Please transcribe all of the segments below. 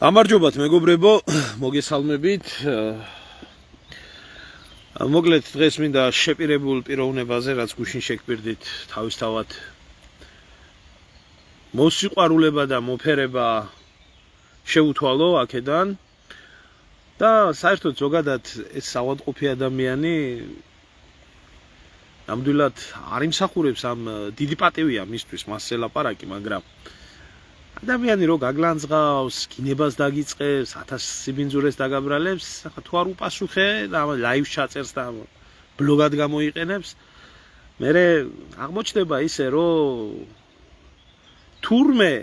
გამარჯობათ მეგობრებო, მოგესალმებით. მოკლედ დღეს მინდა შეპირებულ პიროვნებაზე, რაც გუშინ შეგპირდით, თავისთავად მოსიყვარულება და მოფერება შეუთვალო აქედან და საერთოდ ზოგადად ეს ავადმყოფი ადამიანი ნამდვილად არ იმსახურებს ამ დიდი პატივია მისთვის მასზე ლაპარაკი, მაგრამ ადამიანი რო გაგლანძღავს, გინებას დაგიწყებს, 1000 სიბინძურეს დაგაბრალებს, ახლა თუ არ უპასუხე და ლაივს ჩაწერს და ბლოგად გამოიყენებს, მერე აღმოჩნდება ისე, რომ თურმე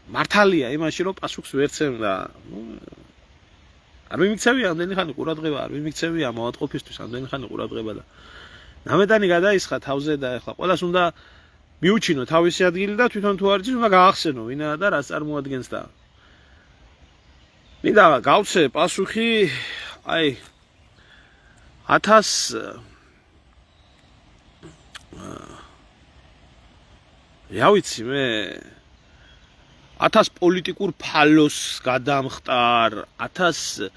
მართალია იმაში, რომ პასუხს ვერ ცემ და არ მიმიქცევია ამდენი ხანი ყურადღება, არ მიმიქცევია ავადმყოფისთვის ამდენი ხანი ყურადღება და ნამეტანი გადაისხა თავზე და ახლა ყველას უნდა მიუჩინო თავისი ადგილი და თვითონ თუ არ იცის უნდა გაახსენო ვინაა და რას წარმოადგენს და მინდა გავცე პასუხი აი 1000 რა ვიცი მე 1000 პოლიტიკურ ფალოს გადამხტარ 1000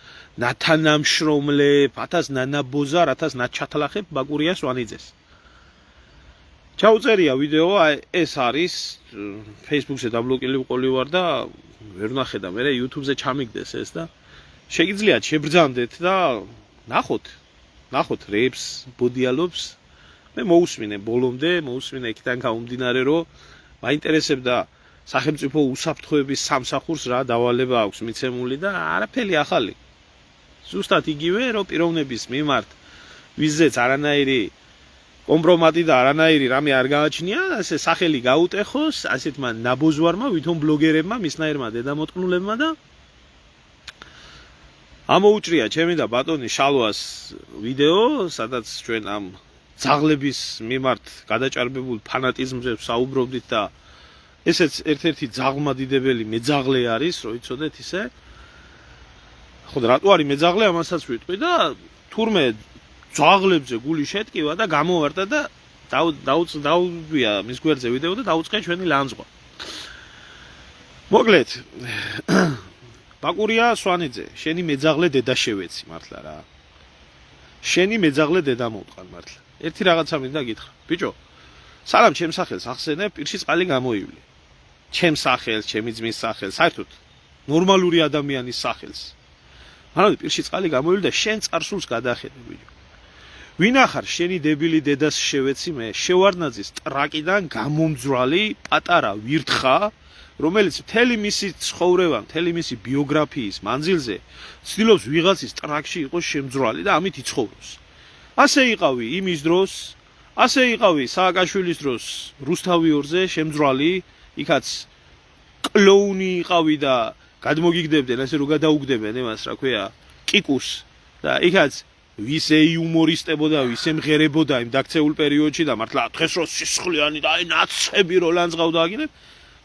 ნათანამშრომლებ 1000 ნანაბოზარ 1000 ნაჩათლახებ ბაგურიას ვანიძეს ჩაუწერია ვიდეო, ეს არის Facebook-ზე დაბლოკილი ვყოლი ვარ და ვერ ვნახე და მე YouTube-ზე ჩამიგდეს ეს და შეგიძლიათ შებრძანდეთ და ნახოთ რეებს, ბოდიალობს. მე მოусმინე ბოლომდე, მოусმინე იქიდან გამომდინარე, რომ მაინტერესებდა სახელმწიფო უსაფრთხოების სამსახურს რა დავალება აქვს მიცემული და არაფერი ახალი. ზუსტად იგივე, რომ პიროვნების მიმართ ვიზეც არანაირი კომპრომატი და არანაირი რამე არ გააჩნია, ასე სახელი გაუტეხოს, ასეთმა ნაბოზვარმა, ვითომ ბლოგერებმა, მისნაირმა დედამოტყნულებმა და ამოუჭრია ჩემი და ბატონი შალვას ვიდეო, სადაც ჩვენ ამ ძაღლების მიმართ გადაჭარბებულ ფანატიზმზე საუბრობდით და ესეც ერთ-ერთი ძაღლმადიდებელი მეძაღლე არის, რო იცოდეთ ისე. ხო და რატო არის მეძაღლე, ამასაც ვიტყვი და თურმე ძაღლებზე გული შეტკივა და გამოვარდა და დაუვია მის გვერდზე ვიდეო და დაუწყე ჩვენი ლანძღვა. მოკლედ ბაკურია სვანიძე, შენი მეძაღლე დედა შევეცი მართლა რა. შენი მეძაღლე დედა მოვტყან მართლა. ერთი რაღაცა მინდა გითხრა. ბიჭო, სალამ ჩემს სახელს ახსენებ, პირში წყალი გამოივლი. ჩემს სახელს, ჩემი ძმის სახელს, საერთოდ ნორმალური ადამიანის სახელს. მაგრამ პირში წყალი გამოივლი და შენ წარსულს გადახედე, ბიჭო. ვინ ახარ შენი დებილი დედას შევეცი მე შევარდნაძის ტრაკიდან გამომძვრალი პატარა ვირთხა რომელიც მთელი მისი ცხოვრება მთელი მისი ბიოგრაფიის მანძილზე ცდილობს ვიღაცის ტრაკში იყოს შემძვრალი და ამით იცხოვროს ასე იყავი იმის დროს ასე იყავი სააკაშვილის დროს რუსთავიორზე შემძვრალი იქაც კლოუნი იყავი და გადმოგიგდებდნენ ასე რომ გადაუგდებენ იმას რა ქვია კიკუს და იქაც ვისე იუმორისტებოდა, ვისე მღერებოდა იმ დაქცეულ პერიოდში და მართლა დღეს რო სისხლიანი და აი ნაცები რო ლანძღავდა აგინებ,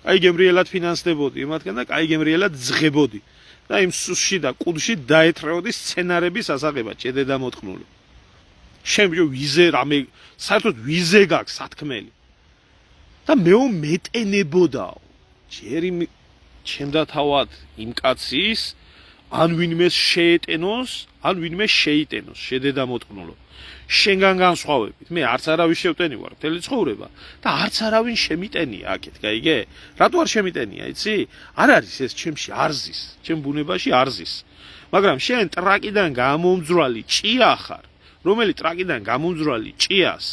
აი გემრიელად ფინანსდებოდი იმათგან და აი გემრიელად ძღებოდი და იმ სუსში და კუდში დაეთრეოდი სცენარების ასაღებად, შედედა მოტყნული. შემჯო ვიზე რამე, საერთოდ ვიზე გაქვს სათქმელი. და მეო მეტენებოდაო. ჯერი ჩემდა თავად იმ კაცის ან ვინმეს შეეტენოს, ან ვინმე შეიტენოს, შედედა მოტყნულო. შენგან განსხვავებით, მე არც არავის შევტენი ვარ მთელი ცხოვრება და არც არავინ შემიტენია აქეთ, გაიგე? რატო არ შემიტენია, იცი? არ არის ეს ჩემში არზის, ჩემ ბუნებაში არზის. მაგრამ შენ ტრაკიდან გამომძვრალი ჭია ხარ, რომელიც ტრაკიდან გამომძვრალი ჭიას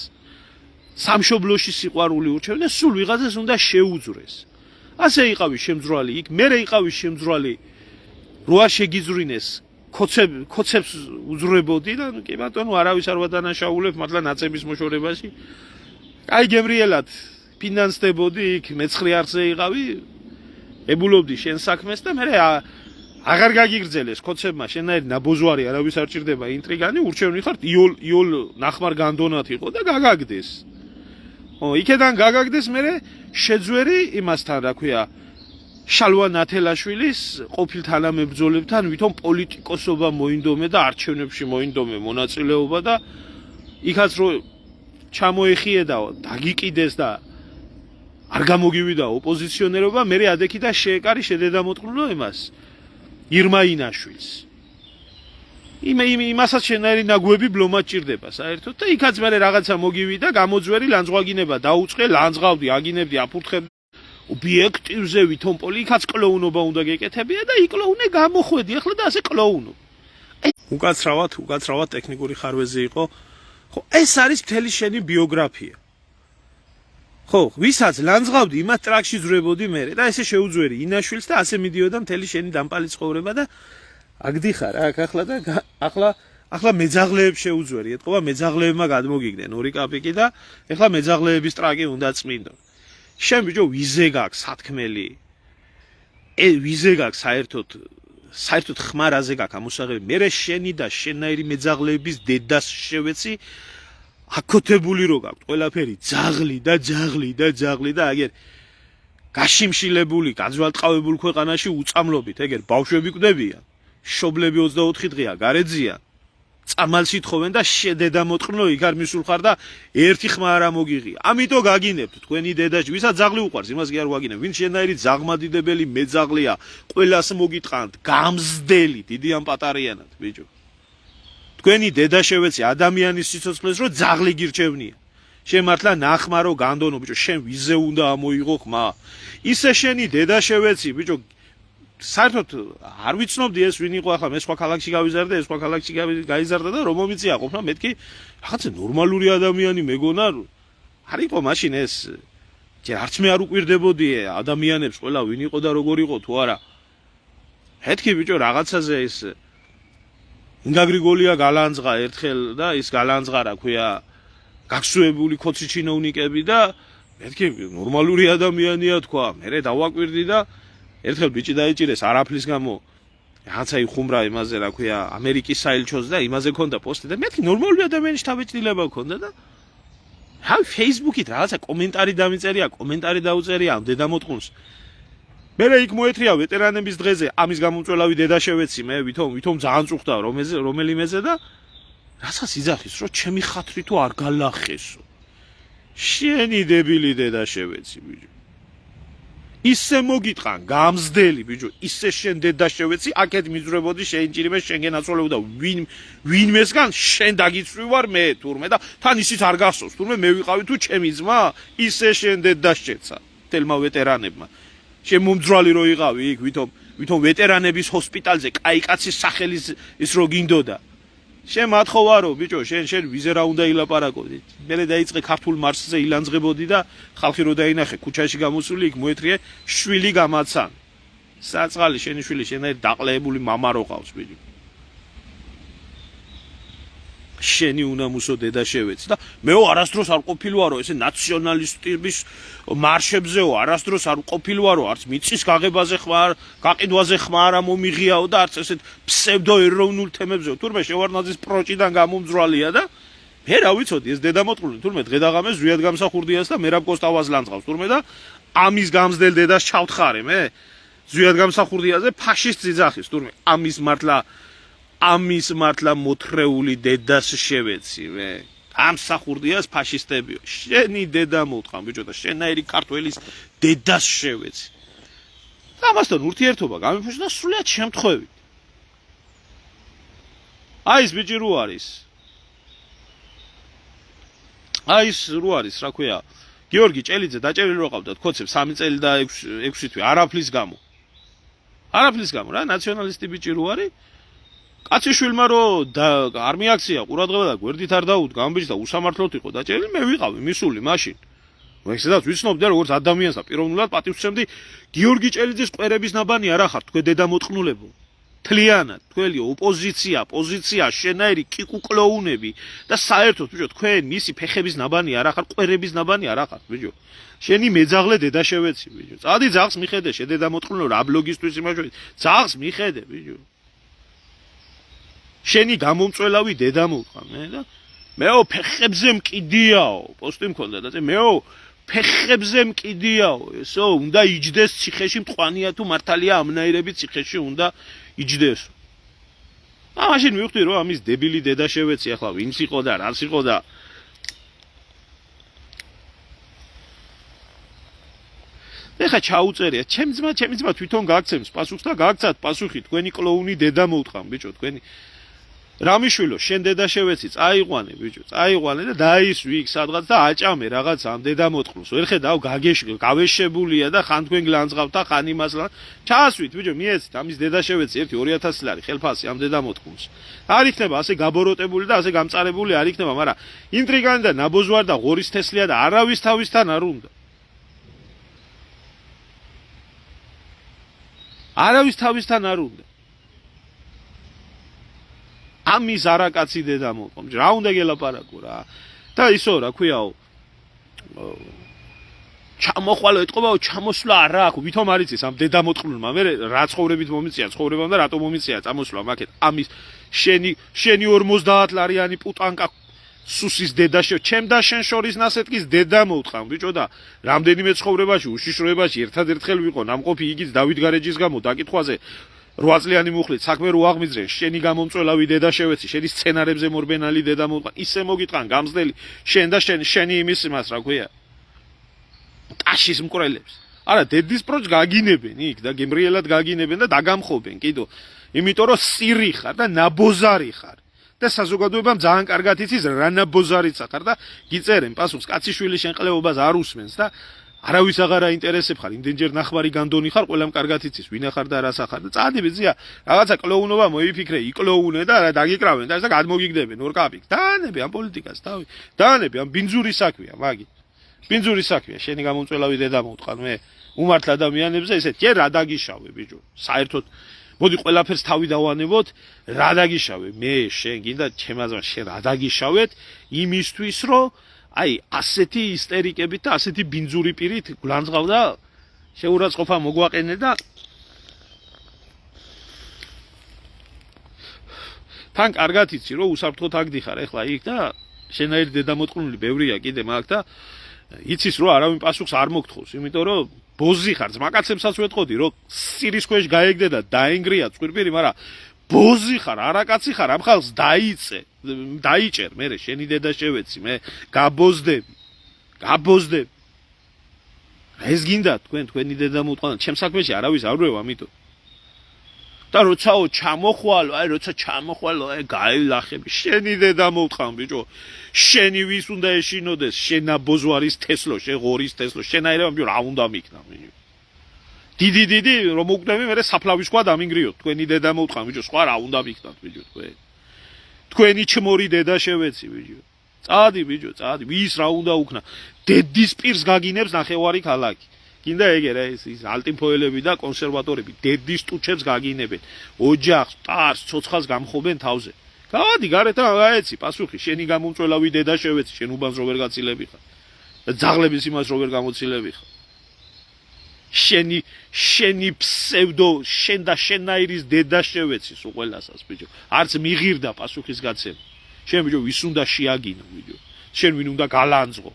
სამშობლოში სიყვარული ურჩევს და სულ ვიღაცას უნდა შეუძვრეს. ასე იყავი შემძვრალი იქ, მერე იყავი შემძვრალი რო არ შეგიძვრინეს კოცებს უძვრებოდი და კი ბატონო არავის არ ვადანაშაულებ მართლა ნაცების მოშორებაში. აი გემრიელად ფინანსდებოდი იქ მეცხრე არხზე იყავი, ებულობდი შენ საქმეს და მე აღარ გაგიგრძელეს კოცებმა შენაირი ნაბოზვარი არავის არ ჭირდება ინტრიგანი, ურჩევნი ხარ იოლ ნახმარ განდონათ იყო და გაგაგდეს. იქედან გაგაგდეს მე შეძვერი იმასთან რა ქვია შალვა ნათელაშვილის ყოფილ თანამებრძოლებთან ვითომ პოლიტიკოსობა მოინდომე და არჩევნებში მოინდომე მონაწილეობა და იქაც რო ჩამოეხიედაო, დაგიყიდეს და არ გამოგივიდა ოპოზიციონერობა, მე ადექიდა შეეკარი შედედამოწყნულო იმას ირმა ინაშვილს. იმასაც შენაირი ნაგვები ბლომად ჭირდება საერთოდ და იქაც მე რაღაცა მოგივიდა, გამოძვერი ლანძღვაგინება დაუწყე, ლანძღავდი, აგინებდი, აფურთხებდი ობიექტივზე ვითომპოლი, იქაც კლოუნობა უნდა გეკეთებია და იკლოუნე გამოხვედი, ახლა და ასე კლოუნო. უკაცრავად ტექნიკური ხარვეზი იყო. ხო, ეს არის მთელი შენი ბიოგრაფია. ხო, ვისაც ლანძღავდი, იმათ ტრაქში ძვრებოდი მე და ესე შეუძვერი ინაშვილს და ასე მიდიოდა მთელი შენი დამპალი ცხოვრება და აგდიხარ აქ ახლა და ახლა მეძაღლეებს შეუძვერი, ეთქობა მეძაღლეებმა გადმოგიგდნენ 2 კაპიკი და ახლა მეძაღლეების ტრაკი უნდა წმინდო. შენ ბიჭო ვიზე გაქვს სათქმელი? ვიზე გაქვს საერთოდ ხმარაზე გაქვს ამოსაღები. მე შენი და შენაირი მეძაღლეების დედას შევეცი აკოთებული რო გაქვს ყველაფერი ძაღლი და აგერ გაშიმშილებული, გაძვალტყავებული ქვეყანაში უწამლობით, ეგერ ბავშვები კვდებიან. შობლები 24 დღეა გარეძია. წამალს ითხოვენ და შედედამოწყნო იქ არ მისულხარ და ერთი ხმა არ ამოგიღია. ამიტომ გაგინებთ თქვენი დედაში, ვისაც ძაღლი უყვარს, იმას კი არ ვაგინებ. ვინ შენაირი ძაღმადიდებელი მეძაღლია, ყველას მოგიტყანთ, გამზდელი, დიდი ან პატარიანად, ბიჭო. თქვენი დედა შევეცი ადამიანის სიცოცხლეს რო ძაღლი გირჩევნია. შენ მართლა ნახმარო განდონო ბიჭო, შენ ვიზე უნდა ამოიღო ხმა. ისე შენი დედა შევეცი ბიჭო, საერთოდ არ ვიცნობდი ეს ვინ იყო, ახლა მე სხვა ქალაქში გავიზარდე, ეს სხვა ქალაქში გაიზარდა და რომ მომიწია ყოფნა მეთქი რაღაცა ნორმალური ადამიანი მეგონა არ იყო მაშინ ეს ჯერ არც მე არ უკვირდებოდი ადამიანებს ყველა ვინ იყო და როგორ იყო თუ არა. მეთქი ბიჭო რაღაცაზე ეს ინგა გრიგოლია გალანძღა ერთხელ და ის გალანძღა რა ქვია გახსუებული ქოცი ჩინოვნიკები და მეთქი ნორმალური ადამიანია თქვა, მე დავაკვირდი და ერთხელ ბიჭი დაიჭირეს არაფლის გამო რაღაცა იხუმრა იმაზე რა ქვია ამერიკის საელჩოს და იმაზე ქონდა პოსტი და მეთქი ნორმალური ადამიანის თავეჭდილება ქონდა და ჰავ ფეისბუქით რაღაცა კომენტარი დამიწერია, კომენტარი დაუწერია ამ დედამოწყუნს. მე იქ მოეთრია ვეტერანების დღეზე ამის გამომწვევი დედა შევეცი მე ვითომ ძალიან წუხდა რომელიმეზე და რასაც იძახის რომ ჩემი ხათრი თუ არ გალახესო. შენი დებილი დედა შევეცი ბიჭო. ისე მოგიტყან გამზდელი ბიჭო, ისე შენ დედა შევეცი, აქეთ მიზრებოდი შეინჭირიმე შენგენ აწოლეუდა ვინმესგან შენ დაგიწვივარ მე თურმე და თან ისიც არ გახსოვს თურმე მე ვიყავი თუ ჩემი ძმა, ისე შენ დედა შეცა თელმა ვეტერანებმა. შენ მომძრალი რო იყავი იქ ვითომ ვეტერანების ჰოსპიტალზე კაი კაცის სახელის ის რო გინდოდა. შენ მათხოვარო ბიჭო, შენ ვიზე რა უნდა ილაპარაკოდი. მე დაიწყე ქართულ მარსზე ილანძღებოდი და ხალხი რო დაინახე ქუჩაში გამოსული იქ მოეთრიე შვილი გამაცან. საწყალი შენი შვილი შენაირ დაყლეებული მამა რო ყავს ბიჭო. შენი უნამუსო დედა შევეცი და მეო არასდროს არ ყოფილვარო ესე ნაციონალისტების მარშებზეო არასდროს არ ყოფილვარო არც მიწის გაღებაზე ხმარ გაყიდვაზე ხმარ არ მომიღიაო და არც ესეთ ფსევდო ეროვნულ თემებზეო თურმე შევარდნაძის პროჭიდან გამომძრალია და მე რა ვიცოდი ეს დედამოწყული თურმე დღედაღამეს ზვიად გამსახურდიას და მერაბ კოსტავას ლანძღავს თურმე და ამის გამზდელ დედას ჩავთხარე მე ზვიად გამსახურდიაზე ფაშისტ ძიძახის თურმე ამის მართლა მოთრეული დედას შევეცი მე ამსახურდიას ფაშისტებიო შენი დედა მოვთხან ბიჭო და შენაირი ქართველის დედას შევეცი ამასთან ურთიერთობა გამიფუშდა სრულიად შემთხვევით აი ეს ბიჭი რო არის რა ქვია გიორგი ჭელიძე დაჭერილი რო ყავდა თქოცებს 3 წელი და 6 თვე არაფლის გამო რა ნაციონალისტი ბიჭი რო არის კაციშვილმა რო არ მიაქცია ყურადღება და გვერდით არ დაუდგა ამ ბიჭს და უსამართლოდ იყო დაჭერილი მე ვიყავი მისული მაშინ ვეცადაც ვიცნობდი როგორც ადამიანს და პიროვნულად პატივს ვცემდი გიორგი ჭელიძის ყვერების ნაბანი არ ახარ თქვენ დედამოწყნულებო თლიანად თქვენი პოზიცია შენაირი კიკუკლოუნები და საერთოდ ბიჭო თქვენ მისი ფეხების ნაბანი არ ახარ ყვერების ნაბანი არ ახარ ბიჭო შენი მეძაღლე დედა შევეცი ბიჭო წადი ძაღს მიხედე შედედამოწყნულო რა ბლოგისტვის იმაშვიდე ძაღს მიხედე ბიჭო შენი გამომწველავი დედა მოვყა მე და მეო ფეხებზე მკიდიაო პოსტი მქონდა და მეო ფეხებზე მკიდიაო ესო უნდა იჯდეს ციხეში მტყვანია თუ მართალია ამნაირები ციხეში უნდა იჯდეს მაშინ მივხვდი რომ ამის დებილი დედა შევეცი ახლა ვინც იყო და რას იყო და ეხა ჩაუწერია ჩემი ძმა თვითონ გაგცემს პასუხს და გაგცათ პასუხი თქვენი კლოუნი დედა მოუტყან ბიჭო თქვენი რამიშვილო შენ დედა შევეცი წაიყვანე ბიჭო წაიყვანე და დაისვი იქ სადღაც და აჭამე რაღაც ამ დედა მოწყლს ვერ ხედავ გავეშებულია და ხან თქვენ გლანძღავთ და ხან იმას ჩაასვით ბიჭო მიეცით ამის დედა შევეცი 1-2000 ლარი ხელფასი ამ დედა მოწყლს არ იქნება ასე გაბოროტებული და ასე გამწარებული არ იქნება მაგრამ ინტრიგანი და ნაბოზვარ და ღორის თესლია და არავის თავისთან არ უნდა არავის თავისთან არ უნდა ამის არაკაცი დედა მოყომ რა უნდა გელაპარაკო რა და ისო რა ქვიაო ჩამოხვალო ეთყობაო ჩამოსვლა არა აქვს ვითომ არ იცის ამ დედა მოწყლულმა მე რა ცხოვრებით მომიწია ცხოვრებამ და რატო მომიწია წამოსვლა მაკეთ ამის შენი 50 ლარიანი პუტანკა სუსის დედა ჩემ და შენ შორის ნასეთკის დედა მოუტყან ბიჭო და რამდენიმე ცხოვრებაში უშიშროებაში ერთადერთხელ ვიყო ნამყოფი იგიც დავით გარეჯის გამო დაკითხვაზე 8 წლიანი მუხლით საქმე რო აღმიძრენ შენი გამომწველავი დედა შევეცი შენი სცენარებზე მორბენალი დედა მოუტყან ისე მოგიტყან გამზდელი შენ და შენი იმის მას რა ქვია ტაშის მკვრელებს არა დედის პროჯ გაგინებენ იქ და გემრიელად გაგინებენ და დაგამხობენ კიდო იმიტომ რომ სირი ხარ და ნაბოზარი ხარ და საზოგადოებამ ძალიან კარგად იცის რა ნაბოზარიცა ხარ და გიწერენ პასუხს კაციშვილი შენ ყლეობას არ უსმენს და არავის აღარ აინტერესებ ხარ იმდენჯერ ნახვარი განდონი ხარ ყველამ კარგად იცის ვინ ახარ და რა სახარ და წადი ბიზია რაღაცა კლოუნობა მოიფიქრე იკლოუნე და რა დაგიკრავენ და გადმოგიგდებენ ორ კაპიკს დაანები ამ პოლიტიკას თავი დაანები ამ ბინძური საქმეა მაგი ბინძური საქმეა შენი გამომწველავი დედა მოუტყან მე უმართლ ადამიანებზე ესეთ ჯერ რა დაგიშავე ბიჭო საერთოდ მოდი ყველაფერს თავი დავანებოთ რა დაგიშავე მე შენ გინდა ჩემაზმა შენ რა დაგიშავეთ იმისთვის რომ აი ასეთი ისტერიკებით და ასეთი ბინძური პირით გლანძღავ და შეურაცხყოფა მოგვაყენე და თან კარგად იცი რომ უსაფრთხოდ აგდიხარ ეხლა იქ და შენაირი დედამოწყლული ბევრია კიდე მაგ და იცის რომ არავინ პასუხს არ მოგთხოვს იმიტომ რომ ბოზი ხარ ძმაკაცებსაც ვეთყოდი რომ სირის ქვეშ გაეგდე და დაენგრია წვირპირი მაგრამ ბოზი ხარ არაკაცი ხარ ამ ხალხს დაიჭერ მე შენი დედა შევეცი მე გაბოზდები ეს გინდა თქვენი დედა მოუტყან ჩემ საქმეში არავის არ ვევა ამიტომ და როცაო ჩამოხვალო აი გაილახები შენი დედა მოუტყან ბიჭო შენი ვის უნდა ეშინოდეს შენა ბოზვარის თესლო შენ ღორის თესლო შენაირება ბიჭო რა უნდა მიქნა ბიჭო დიდი რომ მოგდები მე საფლავის სხვა დამინგრიოთ თქვენი დედა მოუტყან ბიჭო სხვა რა უნდა მიქნათ ბიჭო თქვენი ჩმორი დედა შევეცი ბიჭო წადი ბიჭო წადი ვის რა უნდა უქნა დედის პირს გაგინებს ნახევარი ქალაქი გინდა ეგე რა ის ალტიმფოელები და კონსერვატორები დედის ტუჩებს გაგინებენ ოჯახს ტარს ცოცხალს გამხობენ თავზე გავადი გარეთ რა გაეცი პასუხი შენი გამომწველავი დედა შევეცი შენ უბანს რო ვერ გაცილები ხარ და ძაღლების იმას რო ვერ გამოცილები ხარ შენი ფსევდო შენ და შენაირის დედა შევეცი სულ ყველასას ბიჭო არც მიღირდა პასუხის გაცემა შენ ბიჭო ვის უნდა შეაგინო ბიჭო შენ ვინ უნდა გალანძღო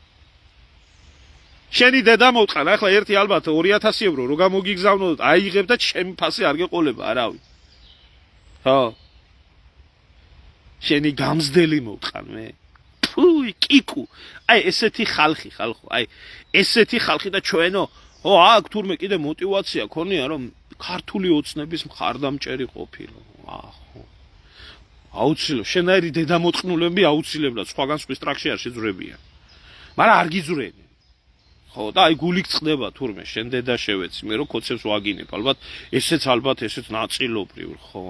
შენი დედა მოუტყან ახლა ერთი ალბათ 2000 ევრო რო გამოგიგზავნოთ აიღებ და ჩემი ფასი არ გეყოლება არავინ ხო შენი გამზდელი მოუტყან მე ფუი კიკუ აი ესეთი ხალხი ხალხო აი ესეთი ხალხი და ჩვენო ო აქ თურმე კიდე мотиваცია ქონია რომ ქართული ოცნების მხარდამჭერი ყოფილო ახო აუცილებლად შენაირი დედამოწყნულები აუცილებლად სხვაგან სხვის ტრაქში არ შეძრებიან მაგრამ არ გიძრენ ხო და აი გულიქ წდება თურმე შენ დედა შევეცი მე რო კოცებს ვაგინებ ალბათ ესეც ნაწილობრივ ხო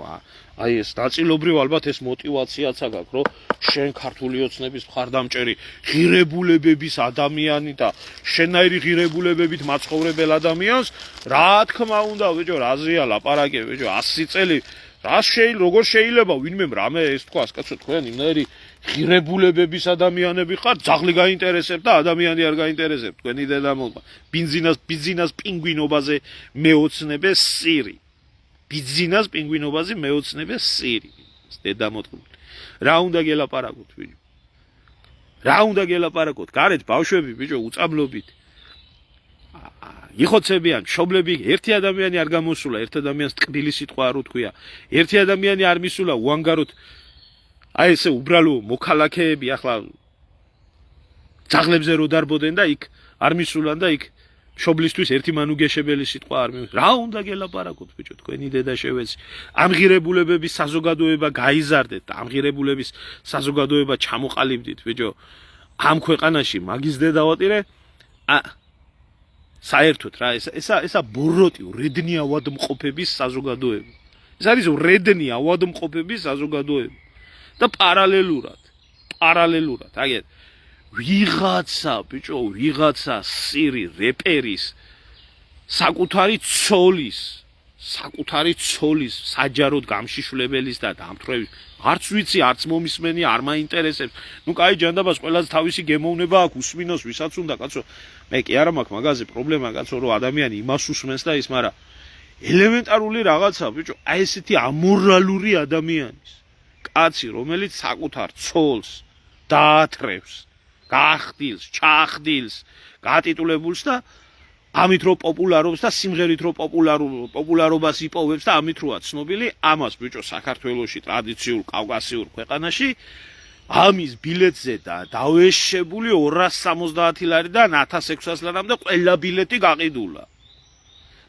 აი ეს ნაწილობრივ ალბათ ეს мотиваციაც აქვს რომ შენ ქართული ოცნების მხარდამჭერი ღირებულებების ადამიანი და შენაირი ღირებულებებით მაცხოვრებელ ადამიანს რა თქმა უნდა ბიჭო რაზეა ლაპარაკი ბიჭო 100 წელი როგორ შეიძლება ვინმე რამე ეს თქვას კაცო თქვენ იმნაირი ღირებულებების ადამიანები ხარ ძაღლი გაინტერესებთ და ადამიანი არ გაინტერესებთ თქვენი დედა მოყვა ბიზნეს პინგვინობაზე მეოცნებე სირი ბიზნეს პინგვინობაზე მეოცნებე სირი დედა მოყვა რა უნდა გელაპარაკოთ ბიჭო რა უნდა გელაპარაკოთ გარეთ ბავშვები ბიჭო უწამლობით იხოცებიან მშობლები ერთი ადამიანი არ გამოსულა ერთ ადამიანს ტკბილი სიტყვა არ უთქვია ერთი ადამიანი არ მისულა უანგაროთ აი ესე უბრალო მოქალაქეები ახლა ძაღლებზე რო დარბოდნენ და იქ არ მისულან და იქ მშობლისთვის ერთი მანუგეშებელი სიტყვა არ მივიღეთ. რა უნდა გელაპარაკოთ, ბიჭო, თქვენი დედა შევეცი. ამღირებულების საზოგადოება გაიზარდეთ და ამღირებულების საზოგადოება ჩამოყალიბდით, ბიჭო. ამ ქვეყანაში მაგის დედა ვატირე საერთოდ რა ესა ბოროტი რედნი ავადმყოფების საზოგადოება. ეს არის რედნი ავადმყოფების საზოგადოება და პარალელურად აგერ ვიღაცა ბიჭო ვიღაცა სირი რეპერის საკუთარი ცოლის საჯაროდ გამშიშვლებელის და დამთვრევის არც ვიცი არც მომისმენი არ მაინტერესებს ნუ კაი ჯანდაბას ყველას თავისი გემოვნება აქვს უსმინოს ვისაც უნდა კაცო მე კი არა მაქვს მაგაზე პრობლემა კაცო რომ ადამიანი იმას უსმენს და ის მაგრამ ელემენტარული რაღაცა ბიჭო აი ესეთი ამორალური ადამიანის კაცი რომელიც საკუთარ ცოლს დაათრევს გახდილს ჩახდილს გატიტულებულს და ამით რო პოპულარობს და სიმღერით რო პოპულარობას იპოვებს და ამით როა ცნობილი ამას ბიჭო საქართველოში ტრადიციულ კავკასიურ ქვეყანაში ამის ბილეთზე და დავეშებული 270 ლარიდან 1600 ლარამდე ყველა ბილეთი გაყიდულა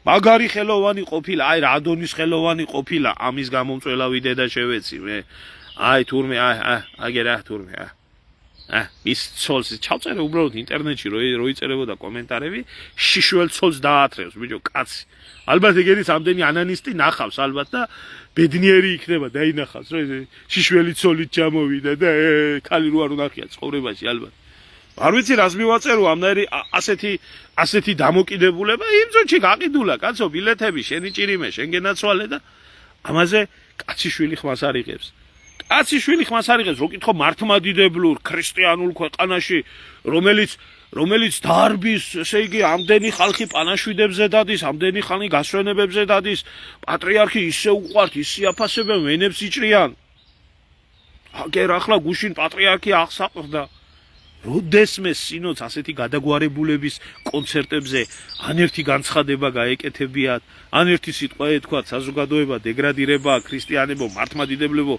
მაგარი ხელოვანი ყოფილა აი რა ადონის ხელოვანი ყოფილა ამის გამომწველავი დედა შევეცი მე აი თურმე აგერა თურმე ის ცოლს ჩავწერე უბრალოდ ინტერნეტში რო იწერებოდა კომენტარები შიშველ ცოლს დაათრევს ბიჭო კაცი ალბათ ეგერის ამდენი ანანისტი ნახავს ალბათ და ბედნიერი იქნება დაინახავს რომ შიშველი ცოლით ჩამოვიდა და ქალი რო არ უნახია ცხოვრებაში ალბათ არ ვიცი რას მივაწერო ამნაირი ასეთი დამოკიდებულება იმ ძონში გაყიდულა კაცო ბილეთები შენი ჭირიმე შენ გენაცვალე და ამაზე კაციშვილი ხმას არ იღებს კაციშვილი ხმას არ იღებს რო კითხო მართლმადიდებლურ ქრისტიანულ ქვეყანაში რომელიც დარბის ესე იგი ამდენი ხალხი პანაშვიდებზე დადის ამდენი ხანი გასვენებებზე დადის პატრიარქი ისე უყვართ ისე აფასებენ ვენებს იჭრიან აგერ ახლა გუშინ პატრიარქი აღსაყრდა როდესმე სინოც ასეთი გადაგვარებულების კონცერტებზე ან ერთი განცხადება გაეკეთებიათ ან ერთი სიტყვა ეთქვათ საზოგადოება დეგრადირება ქრისტიანებო მართლმადიდებლებო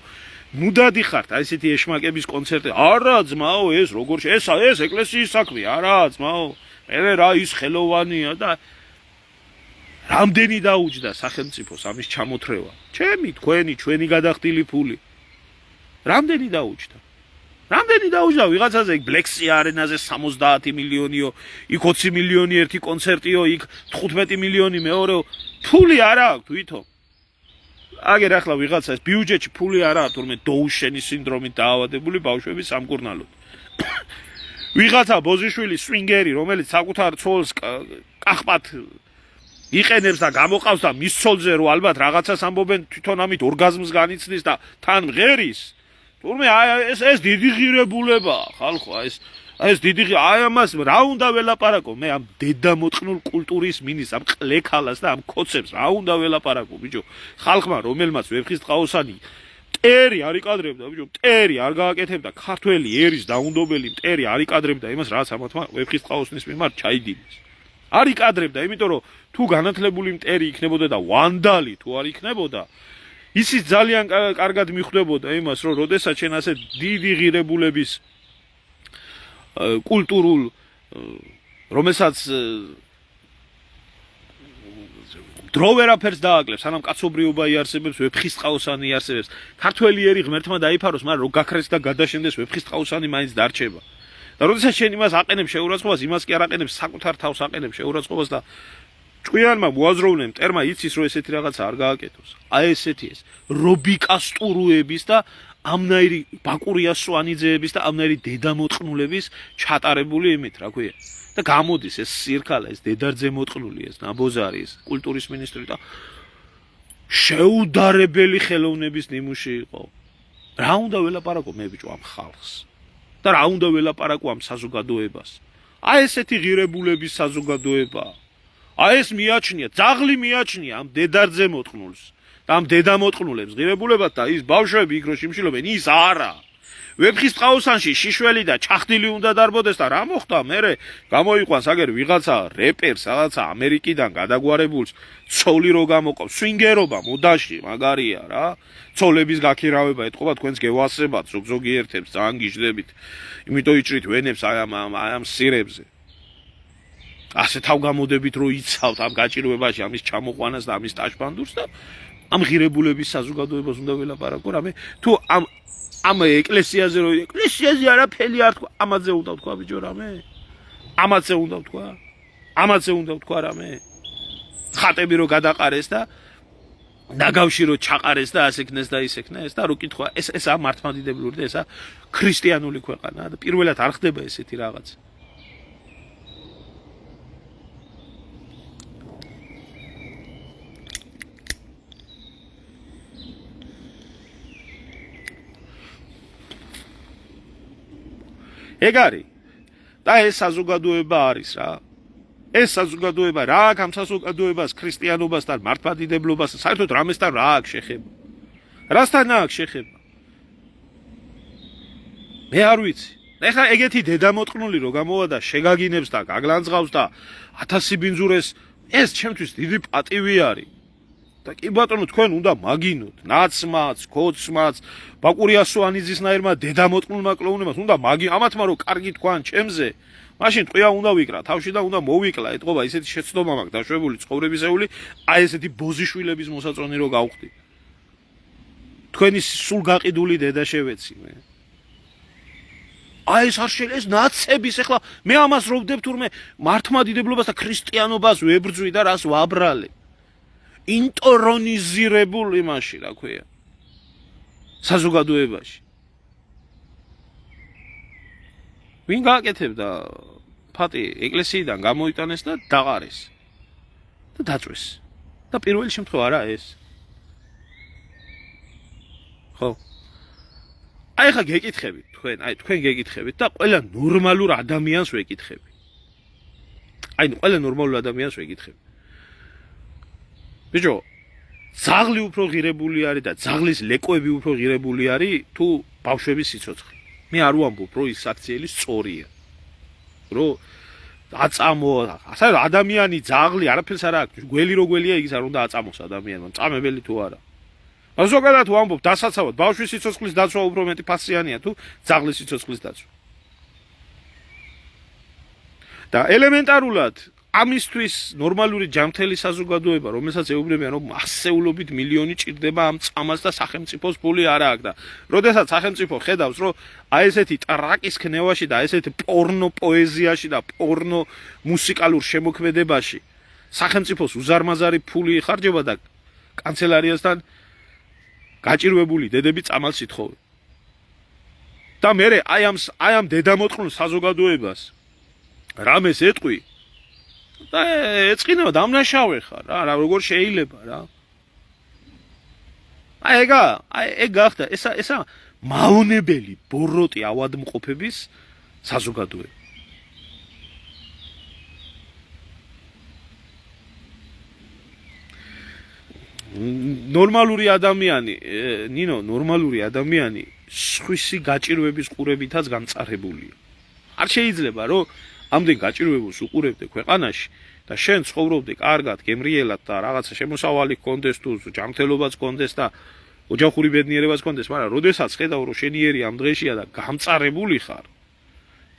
ნუ დადიხართ აი ესეთი ეშმაკების კონცერტი არა ძმაო ეს როგორ ეს ეკლესიის საქმე არა ძმაო მე რა ის ხელოვანია და რამდენი დაუჯდა სახელმწიფოს ამის ჩამოთრევა ჩემი ჩვენი გადახდილი ფული რამდენი დაუჯდა ვიღაცაზე ბლექსი არენაზე 70 მილიონიო იქ 20 მილიონი ერთი კონცერტიო იქ 15 მილიონი მეორეო ფული არა აქვს თვითონ აგერ ახლა ვიღაცა ეს ბიუჯეტში ფული არა აქვს თურმე დოუშენის სინდრომით დაავადებული ბავშვები სამკურნალოდ ვიღაცა ბოზიშვილი სვინგერი რომელიც საკუთარ ცოლს კახპათ იყენებს და გამოყავს და მის ცოლზე რო ალბათ რაღაცას ამბობენ თვითონ ამით ორგაზმს განიცდის და თან მღერის თურმე ეს დიდი ღირებულება ხალხო ეს დიდი აი ამას რა უნდა ველაპარაკო მე ამ დედამოწყნულ კულტურის მინის ამ ყლექალას და ამ კოცებს რა უნდა ველაპარაკო ბიჭო ხალხმა რომელმაც ვეფხისტყაოსანი მტერი არ იკადრებდა ბიჭო მტერი არ გააკეთებდა ქართველი ერის დაუნდობელი მტერი არ იკადრებდა იმას რაც ამათმა ვეფხისტყაოსნის მიმართ ჩაიდინეს არ იკადრებდა იმიტომ რომ თუ განათლებული მტერი იქნებოდა და ვანდალი თუ არ იქნებოდა ისიც ძალიან კარგად მიხვდებოდა იმას რომ როდესაც შენ ასე დიდი ღირებულების კულტურულ რომელსაც დრო ვერაფერს დააკლებს სანამ კაცობრიობა იარსებებს ვეფხისტყაოსანი იარსებებს ქართველი ერი ღმერთმა დაიფაროს მაგრამ რო გაქრეს და გადაშენდეს ვეფხისტყაოსანი მაინც დარჩება და როდესაც შენ იმას აყენებს შეურაცხყოფას იმას კი არ აყენებს საკუთარ თავს აყენებს შეურაცხყოფას და ჭკვიანმა მოაზროვნემ მტერმა იცის რომ ესეთი რაღაცა არ გააკეთოს აი ესეთი ეს რობიკასტურუების და ამნაირი ბაკურია სვანიძეების და ამნაირი დედამოწყნულების ჩატარებული იმით რა ქვია და გამოდის ეს სირქალა ეს დედარძე მოწყნული ეს ნაბოზარი ეს კულტურის მინისტრი და შეუდარებელი ხელოვნების ნიმუში იყო რა უნდა ველაპარაკო მე ბიჭო ამ ხალხს და რა უნდა ველაპარაკო ამ საზოგადოებას აი ესეთი ღირებულების საზოგადოება აი ეს მიაჩნია ძაღლი მიაჩნია ამ დედარძე მოწყნულს ამ დედამოწყნულებს ღირებულებად და ის ბავშვები იქ რო შიმშილობენ ის არა ვეფხისტყაოსანში შიშველი და ჩახდილი უნდა დარბოდეს და რა მოხდა მერე გამოიყვანს აგერ ვიღაცა რეპერს რაღაცა ამერიკიდან გადაგვარებულს ცოლი რო გამოყავს სვინგერობა მოდაში მაგარია რა ცოლების გაქირავება ეთყობა თქვენს გევასებათ ზოგიერთებს ძალიან გიждდებით იმიტომ იჭრით ვენებს აი ამ სირებზე ასე თავგამოდებით რომ იცავთ ამ გაჭირვებაში ამის ჩამოყვანას და ამის ტაშბანდურს და ამ ღირებულების საზოგადოებას უნდა ველაპარაკო რამე თუ ამ ეკლესიაზე რომ ეკლესიაზე არაფერი არ თქვა ამაზე უნდა თქვა ბიჭო რამე ამაზე უნდა თქვა რამე ხატები რომ გადაყარეს და ნაგავში რომ ჩაყარეს და ასექნეს და ისექნეს და რო კითხვა ესა მართლმადიდებლური და ესა ქრისტიანული ქვეყანა და პირველად არ ხდება ესეთი რაღაც ეგ არის და ეს საზოგადოება არის რა ეს საზოგადოება რა აქვს ამ საზოგადოებას ქრისტიანობასთან მართლმადიდებლობასთან საერთოდ რამესთან რა აქვს შეხება რასთან აქვს შეხება მე არ ვიცი ეხლა ეგეთი დედამოტყნული რო გამოვა და შეგაგინებს და გაგლანძღავს და 1000 ბინძურეს ეს ჩემთვის დიდი პატივი არის და კი ბატონო თქვენ უნდა მაგინოთ ნაცმაც ქოცმაც ბაკურიასოანიძისნაირმა დედამოტყნულმა კლოუნებმა უნდა ამათმა რო კარგი თქვან ჩემზე მაშინ ტყია უნდა ვიკრა თავში და უნდა მოვიკლა ეთყობა ისეთი შეცდომა მაქვს დაშვებული ცხოვრებისეული აი ესეთი ბოზიშვილების მოსაწონი რო გავხდი თქვენი სულ გაყიდული დედა შევეცი მე აი ეს არ შეიძლება ეს ნაცების ეხლა მე ამას რო ვდებ თურმე მართლმადიდებლობას და ქრისტიანობას ვებრძვი და რას ვაბრალე ინტორონიზირებულ იმაში რა ქვია საზოგადოებაში ვინ გააკეთებდა ფატი ეკლესიიდან გამოიტანეს და დაღარეს და დაწვეს და პირველი შემთხვევა არა ეს ხო აი ხა გეკითხებით თქვენ გეკითხებით და ყველა ნორმალურ ადამიანს ვეკითხები აი ყველა ნორმალურ ადამიანს ვეკითხები ბიჭო ძაღლი უფრო ღირებული არის და ძაღლის ლეკვები უფრო ღირებული არის თუ ბავშვების სიცოცხლე მე არ ვამბობ რომ ის აქციელი სწორია რომ აწამო ასე ადამიანი ძაღლი არაფერს არ აქვს გველი რო გველია იგის არ უნდა აწამოს ადამიანმა წამებელი თუ არა მაგრამ ზოგადად ვამბობ დასაცავად ბავშვის სიცოცხლის დაცვა უფრო მეტი ფასიანია თუ ძაღლის სიცოცხლის დაცვა და ელემენტარულად ამისთვის ნორმალური ჯანმრთელი საზოგადოება რომელსაც ეუბნებიან რომ მასეულობით მილიონი ჭირდება ამ წამას და სახელმწიფოს ფული არ აქვს და როდესაც სახელმწიფო ხედავს რომ აი ესეთი ტრაკის ქნევაში და ესეთი პორნო პოეზიაში და პორნო მუსიკალურ შემოქმედებაში სახელმწიფოს უზარმაზარი ფული იხარჯება და კანცელარიასთან გაჭირვებული დედები წამალს ითხოვენ და მე აი ამ დედამოტყნულ საზოგადოებას რამეს ეტყვი და ეწყინება დამნაშავე ხარ რა როგორ შეიძლება რა აი ეგ გახდა ესა მაონებელი ბოროტი ავადმყოფების საზოგადოება ნორმალური ადამიანი ნინო ნორმალური ადამიანი სხვისი გაჭირვების ყურებითაც გამწარებულია არ შეიძლება რომ ამდენ გაჭირვებულს უყურებდე ქვეყანაში და შენ ცხოვრობდე კარგად, გემრიელად და რაღაცა შემოსავალი გქონდეს თუ ჯანმრთელობაც გქონდეს და ოჯახური ბედნიერებაც გქონდეს, მაგრამ როდესაც ხედავ რომ შენიერი ამ დღეშია და გამწარებული ხარ,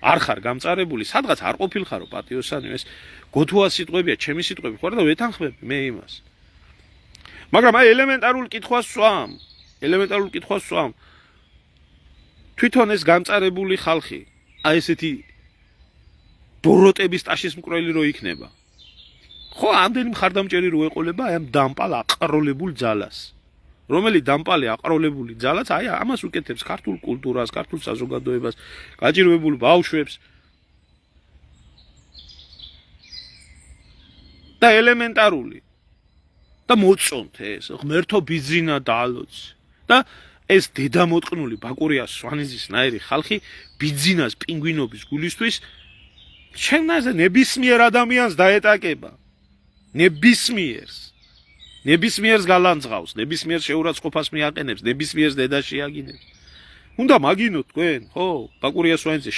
არ ხარ გამწარებული, სადღაც არ ყოფილხარო პატიოსანი, ეს გოთუას სიტყვებია, ჩემი სიტყვები ხარ და ვეთანხმები მე იმას. მაგრამ აი ელემენტარულ კითხვას ვსვამ. თვითონ ეს გამწარებული ხალხი, აი ესეთი ბოროტების ტაშის მკვლელი რო იქნება. ხო, ამდენი მხარდამჭერი რო ეყოლება აი ამ დამპალ აყროლებულ ძალას. რომელი დამპალი აყროლებული ძალაც აი ამას უკეთებს ქართულ კულტურას, ქართულ საზოგადოებას, გაჭირვებულ ბავშვებს. და ელემენტარული და მოწონთ ეს ღმერთო ბიძინა დაალოცი და ეს დედამოტყნული ბაკურიას სვანიძისნაირი ხალხი ბიძინას პინგვინობის გულისთვის ჩემნაზე ნებისმიერ ადამიანს დაეტაკება ნებისმიერს გალანძღავს ნებისმიერ შეურაცხყოფას მიაყენებს ნებისმიერს დედაში აგინებს უნდა მაგინოთ თქვენ ხო ბაკურიას სვანიძე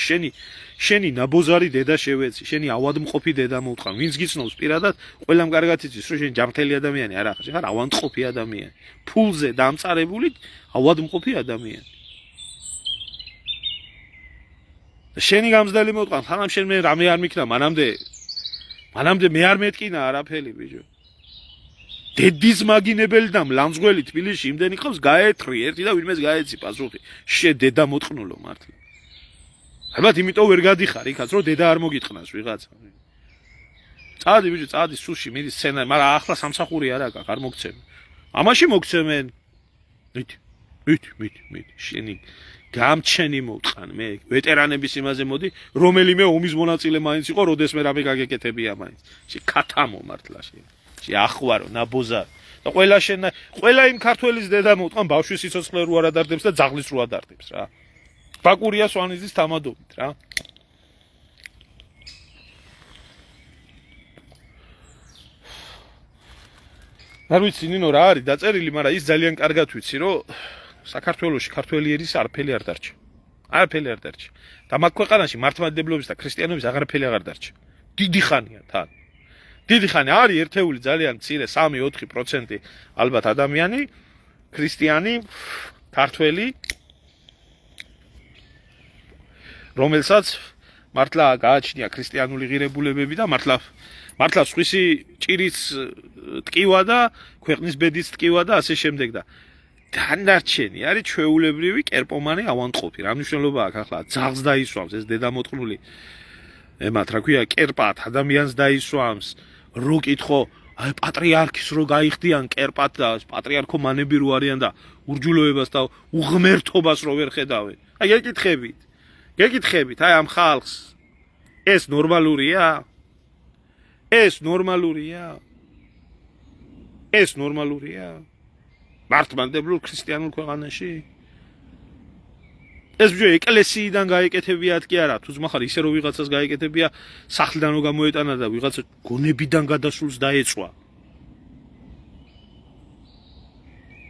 შენი ნაბოზარი დედა შევეცი შენი ავადმყოფი დედა მოუთხარ ვინც გიცნობს პირადად ყველამ კარგად იცის რომ შენ ჯანმრთელი ადამიანი არ ახარ შენ ხარ ავადმყოფი ადამიანი ფულზე დამწარებული ავადმყოფი ადამიანი შენი გამზდელი მოვტყან ხანამ შენ მე რამე არ მიქნა მანამდე მანამდე მე არ მეტკინა არაფერი ბიჭო. დედის მაგინებელი და მლამძღველი თბილისში იმდენი ხავს გაეთრი ერთი და ვინმეს გაეცი პასუხი. შე დედა მოტყნულო მართლა. ალბათ იმიტომ ვერ გადიხარ იქაც რომ დედა არ მოგიტყნას ვიღაცა. წადი ბიჭო, წადი სუში მიდის სცენარი, მაგრამ ახლა სამსახური არ აქვს, არ მოგცემ. ამაში მოგცემენ. მით, შენი გამჩენი მოვტყან მე ვეტერანების იმაზე მოდი, რომელიმე ომის მონაწილე მაინც იყო, როდესმე რამე გაგეკეთებია მაინც. შე ქათამო მართლა შე. შე ახვარო, ნაბოზარ. და ყველა იმ ქართველის დედა მოვტყან ბავშვის სიცოცხლე რო არ ადარდებს და ძაღლის რო ადარდებს რა. ბაკურია სვანიძის თამადობით რა. არ ვიცი ნინო რა არის დაწერილი, მაგრამ ის ძალიან კარგად ვიცი, რომ საქართველოში ქართველი ერის არაფერი არ დარჩა. არაფერი არ დარჩა. და მაგ ქვეყანაში მართლმადიდებლობის და ქრისტიანობის აღარაფერი აღარ დარჩა. დიდი ხანია თან. დიდი ხანი არის ერთეული ძალიან მცირე 3-4% ალბათ ადამიანი, ქრისტიანი, ქართველი, რომელსაც მართლა გააჩნია ქრისტიანული ღირებულებები და მართლა სხვისი ჭირის ტკივა და ქვეყნის ბედის ტკივა და ასე შემდეგ და დანარჩენი არის ჩვეულებრივი კერპომანი ავანტყოფი. რა მნიშვნელობა აქვს ახლა ძაღლს დაისვამს ეს დედამოტყნული ემათ რა ქვია კერპად ადამიანს დაისვამს რო კითხო აი პატრიარქის რო გაიხდიან კერპად და პატრიარქო მანები რო არიან და ურჯულოებას და უღმერთობას რო ვერ ხედავენ. აი გეკითხებით აი ამ ხალხს ეს ნორმალურია? ეს ნორმალურია? მართლმადიდებლურ ქრისტიანულ ქვეყანაში? ეს ბიჭო ეკლესიიდან გაეკეთებიათ კი არა, თუ ზმახარ ისე რომ ვიღაცას გაეკეთებია, სახლიდან რო გამოეტანა და ვიღაცა გონებიდან გადასულს დაეწვა.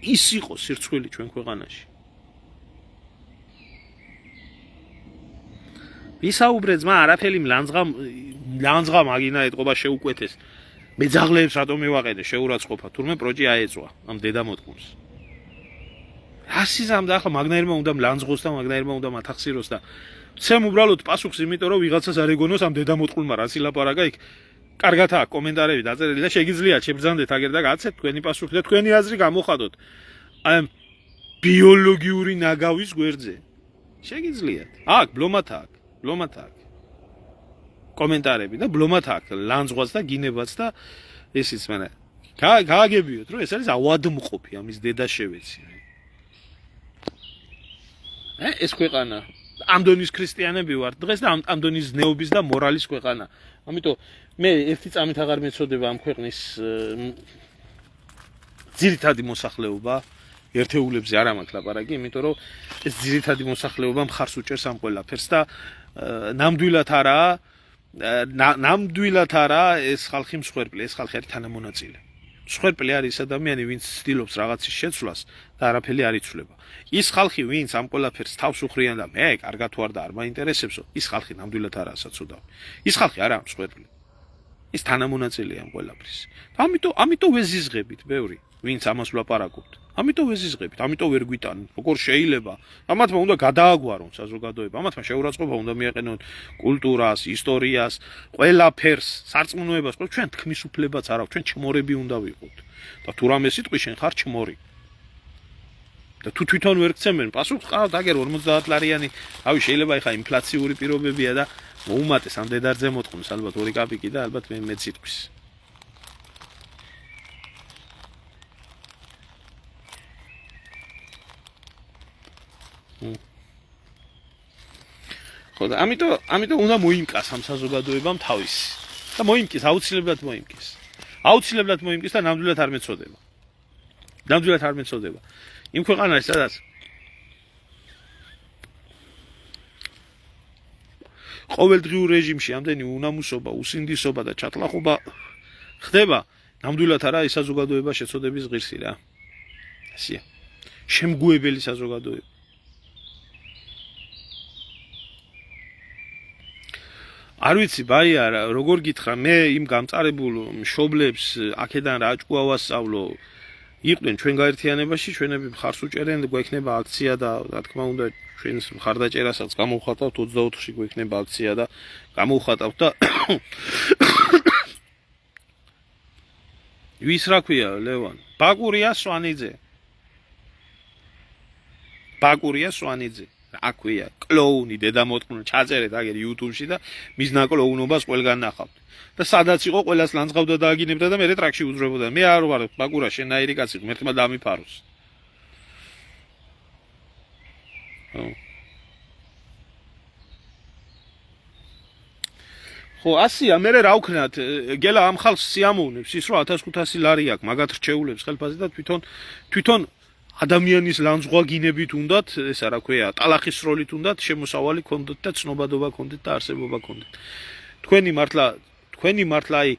ის იყო სირცხვილი ჩვენ ქვეყანაში. ვისაუბრე ძმა, არაფერი ლანძღა მაგინა ეთყობა შეუკვეთეს. მეძაღლეებს რატომ მივაყენე შეურაცხყოფა, თურმე პროჭი აეწვა ამ დედამოტყუნს. რასიზმ და ახლა მაგნაირმა უნდა ლანძღოს და მაგნაირმა უნდა მათახსიროს და ცემ უბრალოდ პასუხს, იმიტომ რომ ვიღაცას არ ეგონოს ამ დედამოტყუნმა რა სილაპარაკა იქ. კარგად აქვს კომენტარები დაწერილი და შეგიძლიათ შებრძანდეთ აგერ და გაცეთ თქვენი პასუხი და თქვენი აზრი გამოხადოთ. აი ბიოლოგიური ნაგავის გვერდზე. შეგიძლიათ. აქ ბლომათ აქვს. კომენტარები და ბლომათ აქვს ლანძღვას და გინებას და ესიც მანე გააგებიოთ რომ ეს არის ავადმყოფი ამის დედა შევეცი. ეს ქვეყანა ამ დონის ქრისტიანები ვართ დღეს და ამ დონის ზნეობის და მორალის ქვეყანა. ამიტომ მე ერთი წამით აღარ მეცოდება ამ ქვეყნის ძირითადი მოსახლეობა ერთეულებზე არ მაქვს ლაპარაკი, იმიტომ რომ ეს ძირითადი მოსახლეობა მხარს უჭერს ამ ყველაფერს და ნამდვილად არა ეს ხალხი მსხვერპლი, ეს ხალხი არის თანამონაწილე. მსხვერპლი არის ის ადამიანი, ვინც ცდილობს რაღაცის შეცვლას და არაფერი არ იცვლება. ის ხალხი, ვინც ამ ყველაფერს თავს უხრიან და მე კარგად თუ არ და არ მაინტერესებსო, ის ხალხი ნამდვილად არაა საცოდავი. ის ხალხი არაა მსხვერპლი. ის თანამონაწილეა ამ ყველაფრის. ამიტომ ვეზიზღებით ბევრი, ვინც ამას ვლაპარაკობთ. ამიტომ ვეზიზღებით, ამიტომ ვერ გვიტანουν. როგორ შეიძლება? ამათმა უნდა გადააგვარონ საზოგადოება, ამათმა შეურაცხყოფა უნდა მიაყენონ კულტურას, ისტორიას, ყველაფერს, სარწმუნოებას, ჩვენ თქმის უფლებაც არ აქვს, ჩვენ ჩმორები უნდა ვიყოთ. და თუ რამე სიტყვი შენ ხარ ჩმორი. და თუ თვითონ ვერ გცემენ პასუხს, ყავთ აგერ 50 ლარიანი, რავი შეიძლება ეხა ინფლაციური პირობებია და მოუმატეს ამ დედარძე მოტყუნს ალბათ 2 კაპიკი და ალბათ მე სიტყვის. ხო და ამიტომ უნდა მოიმკას ამ საზოგადოებამ თავისი. და მოიმკის, აუცილებლად მოიმკის. აუცილებლად მოიმკის და ნამდვილად არ მეწოდება. ნამდვილად არ მეწოდება. იმ ქვეყანაში სადაც ყოველდღიურ რეჟიმში ამდენი უნამუსობა, უსინდისობა და ჩატლახობა ხდება, ნამდვილად არა ის საზოგადოება შეწოდების ღირსი რა. ასია. შემგუებელი საზოგადოება. არ ვიცი, ბაია, როგორ გითხრა, მე იმ გამწარებულ მშობლებს აქედან რა ჭკუა ვასწავლო, იყვნენ ჩვენ გაერთიანებაში, ჩვენები მხარს უჭერენ, გვექნება აქცია და რა თქმა უნდა, ჩვენს მხარდაჭერასაც გამოვხატავთ 24-ში გვექნება აქცია და გამოვხატავთ და ვის რა ქვია ლევან? ბაკურია სვანიძე. ბაკურია სვანიძე. რა ქვია? კლოუნი დედამოწყნული ჩაწერეთ აგერ YouTube-ში და მის ნაკლოუნობას ყველგან ნახავთ. და სადაც იყო ყველას ლანძღავდა და აგინებდა და მე ტრაქში უძრებოდა. მე არ ვარ ბაკურა შენაირი კაცი, ღმერთმა დამიფაროს. ხო, ასია, მე რა ვქნათ, გელა ამ ხალხს სიამოვნებს ის, რომ 1500 ლარი აქვს, მაგათ რჩეულებს ხელფასზე და თვითონ ადამიანის ლანძღვა გინებით უნდათ, ესა რა ქვია, ტალახის სროლით უნდათ შემოსავალი ქონდეთ და ცნობადობა ქონდეთ და არსებობა ქონდეთ. თქვენი მართლა აი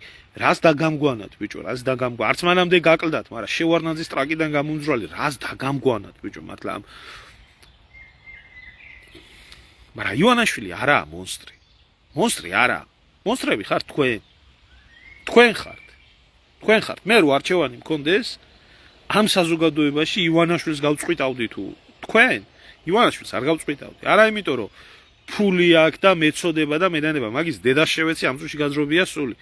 რას დაგამგვანათ, ბიჭო, რას დაგამგვანათ. არც მანამდე გაკლდათ, მაგრამ შევარნაძის ტრაკიდან გამომძვრალი რას დაგამგვანათ, ბიჭო, მართლა ამ. მაგრამ ივანაშვილი არაა მონსტრი. მონსტრი არაა. მონსტრები ხართ თქვენ. თქვენ ხართ. მე რო არჩევანი მქონდეს ამ საზოგადოებაში ივანაშვილს გავწყვიტავდი თუ თქვენ ივანაშვილს არ გავწყვიტავდი. არა იმიტომ რომ ფული აქვს და მეწოდება და მედანება, მაგის დედას შევეცი ამ წუთში გაძრობია სული.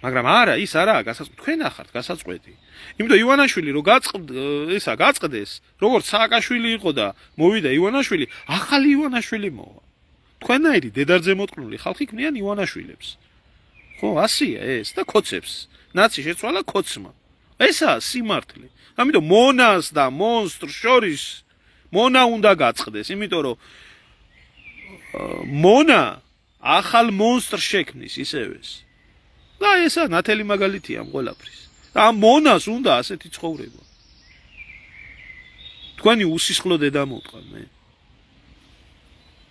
მაგრამ არა, ის არაა გასაწყვეტი. თქვენ ახართ გასაწყვეტი. იმიტომ ივანაშვილი რო გაწყდეს, როგორც სააკაშვილი იყო და მოვიდა ივანაშვილი, ახალი ივანაშვილი მოვა. თქვენაირი დედარძე მოტყნული ხალხი ქმნიან ივანაშვილებს. ხო, ასია ეს და ქოცებს. ნაცი შეცვალა ქოცმა. ესაა სიმართლე. ამიტომ მონას და მონსტრს შორის მონა უნდა გაწყდეს, იმიტომ რომ მონა ახალ მონსტრს შექმნის ისევეს. და ესა ნათელი მაგალითია ამ ყველაფრის. და ამ მონას უნდა ასეთი ცხოვრება. თქვენი უსისხლო დედა მოტყან მე.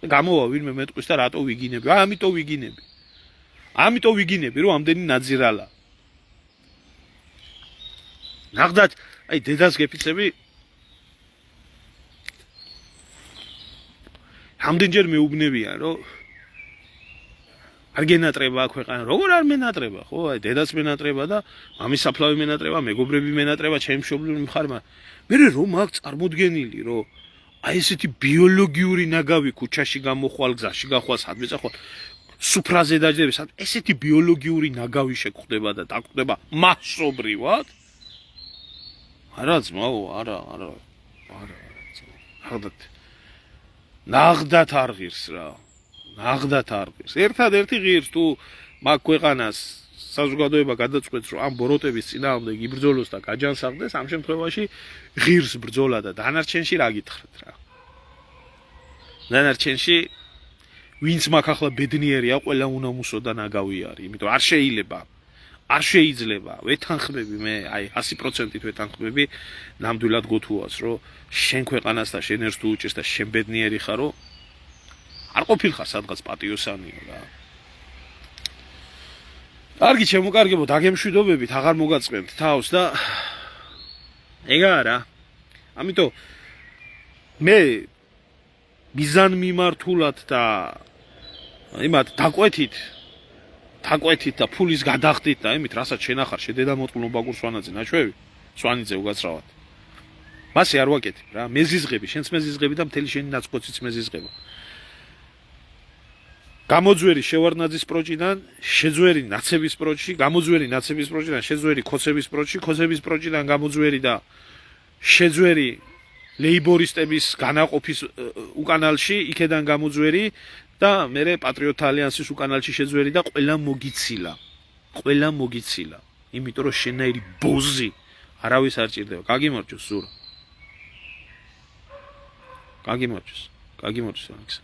გამოვა ვინმე მეტყვის და რატო ვიგინები? ამიტომ ვიგინები, რომ ამდენი ნაძირალა. ნახდათ, აი დედას გეფიცები ამდენჯერ მეუბნებიან, რომ არ გენატრება ქვეყანა. როგორ არ მენატრება, ხო? აი დედას მენატრება და მამის საფლავი მენატრება, მეგობრები მენატრება, ჩემი მშობლები მხარმა. მე რომ აქვს წარმოდგენილი, რომ აი ესეთი ბიოლოგიური ნაგავი ქუჩაში გამოხვალ, გზაში გახვალ, სადმე წახვალ, სუფრაზე დაჯდები, ესეთი ბიოლოგიური ნაგავი შეგხვდება და დაკვდება მასობრივად. არა ძმაო, არა. ნახდათ არ ღირს რა. ერთადერთი ღირს თუ მაგ ქვეყანას საზოგადოება გადაწყვეტს, რომ ამ ბოროტების წინააღმდეგ იბრძოლოს და გაჯანსაღდეს, ამ შემთხვევაში ღირს ბრძოლა და დანარჩენში რა გითხრათ რა. დანარჩენში ვინც მაგ ახლა ბედნიერია, ყველა უნამუსო და ნაგავი არის, იმიტომ არ შეიძლება ვეთანხმები მე, აი 100%-ით ვეთანხმები, ნამდვილად გოთუას, რომ შენ ქვეყანას და შენ ერთს თუ უჭერს და შენ ბედნიერი ხარო, არ ყოფილხარ სადღაც პატიოსანიო რა. კარგი შემოკარგებო, დაგემშვიდობებით, აღარ მოგაწყებთ თავს და ეგაა რა. ამიტომ მე მიზანმიმართულად და იმათ დაკვეთით და ფულის გადახდით და იმით, რასაც შენახარ, შედედამოწყნულ ბაკურ სვანაძე ნაჩვევი, სვანიძე უგაცრავად. მასე არ ვაკეთებ რა, მეზიზღები, შენც მეზიზღები და მთელი შენი ნაცკოციც მეზიზღება. გამოძვერი შევარნაძის პროჭიდან, შეძვერი ნაცების პროჭში, გამოძვერი ნაცების პროჭიდან, შეძვერი ქოცების პროჭში, ქოცების პროჭიდან გამოძვერი და შეძვერი ლეიბორისტების განაყოფის უკანალში, იქედან გამოძვერი და მე პატრიოტთა ალიანსის უკანალში შეძვერი და ყველა მოგიცილა. იმიტომ რომ შენაირი ბოზი არავის არ ჭირდება. გაგიმორჩოს სურა. გაგიმორჩოს ამის.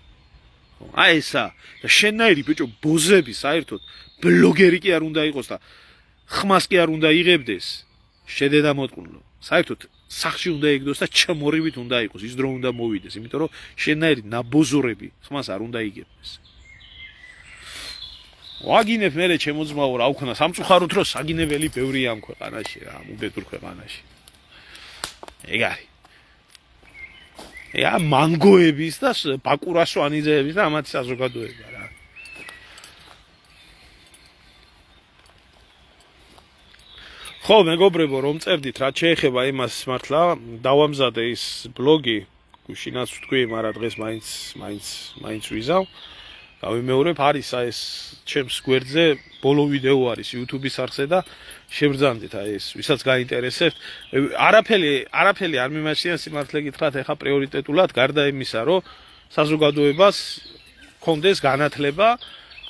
აი ესა და შენაირი ბიჭო ბოზები საერთოდ ბლოგერი კი არ უნდა იყოს და ხმას კი არ უნდა იღებდეს შედედამოწყნულო. საერთოდ სახში უნდა იგდოს და ჩამორივით უნდა იყოს, ის დრო უნდა მოვიდეს, იმიტომ რომ შენაირი ნაბოზორები ხმას არ უნდა იგებდეს. ვაგინებ მე ჩემო ძმაო რა ვქნა, სამწუხაროდ რომ საგინებელი ბევრია ამ ქვეყანაში რა, ამ უბედურ ქვეყანაში. ეგ არის. ია მანგოების და ბაკურასვანიძეების და ამათი საზოგადოება რა. ხო, მეგობრებო, რომ წერდით, რაც შეეხება იმას მართლა, დავამზადე ის ბლოგი, გუშინაც ვთქვი, მაგრამ დღეს მაინც ვიზავ. გავიმეორებ, არის ეს ჩემს გვერდზე ბოლო ვიდეო არის YouTube-ის არხზე და შევბრძანდით ეს, ვისაც გაინტერესებთ. არაფერი არ მიმაჩნია სიმართლე გითხრათ, ეხა პრიორიტეტულად გარდა იმისა, რომ საზოგადოებას კონდეს განათლება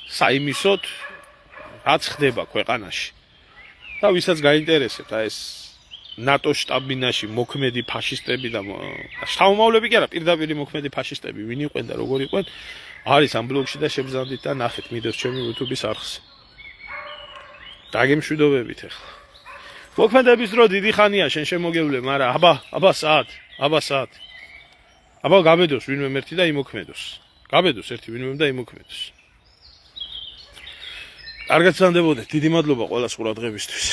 საიმისოდ, რაც ხდება ქვეყანაში. და ვისაც გაინტერესებთ, ეს ნატო შტაბ-ბინაში მოქმედი ფაშისტები და შთამომავლები კი არა, პირდაპირ მოქმედი ფაშისტები, ვინ იყვენ და როგორ იყვენ, არის ამ ბლოგში და შევბრძანდით და ნახეთ მიდევს ჩემი YouTube-ის არხზე. დაგემშვიდობებით ახლა. მოქმედების დრო დიდი ხანია შენ შემოგევლე, მაგრამ აბა საათ. აბა გაბედოს ვინმე ერთი და იმოქმედოს. გაბედოს ერთი ვინმე და იმოქმედოს. კარგად სანდებოდეთ. დიდი მადლობა ყველას ყურადღებისთვის.